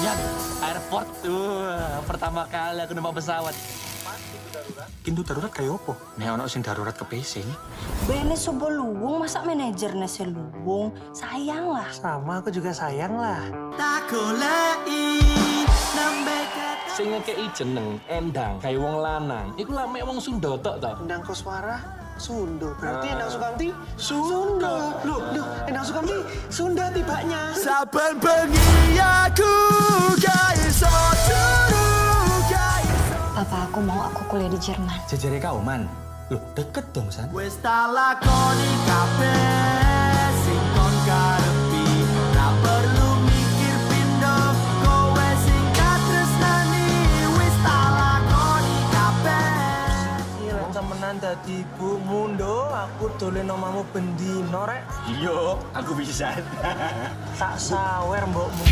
Yan, airport. Pertama kali aku numpak pesawat. Pintu darurat kayak apa? Nih ono sing darurat ke PC. Bene sobo luwung, masa manajernya seluwung? Sayang lah. Sama aku juga sayang lah. Sing ngekei jeneng Endang, kayak wong lanang. Iku lame wong Sunda tok to. Endang Koswara, Sunda. Berarti Endang Sukamti, Sunda. Loh, Endang Sukamti, Sunda tibanya. Saben bengi aku gak iso turu, gak iso. Papa aku mau aku kuliah di Jerman. Jejere kauman. Loh, deket dong, San. Wis tak lakoni kabeh sing kon karepi. Ra perlu mikir pindho kowe sing katresnani. Wis tak lakoni kabeh. Kira temenan dadi ibu mundo, aku dolen omamu bendino rek. Iya, aku bisa. Tak sawer mbokmu.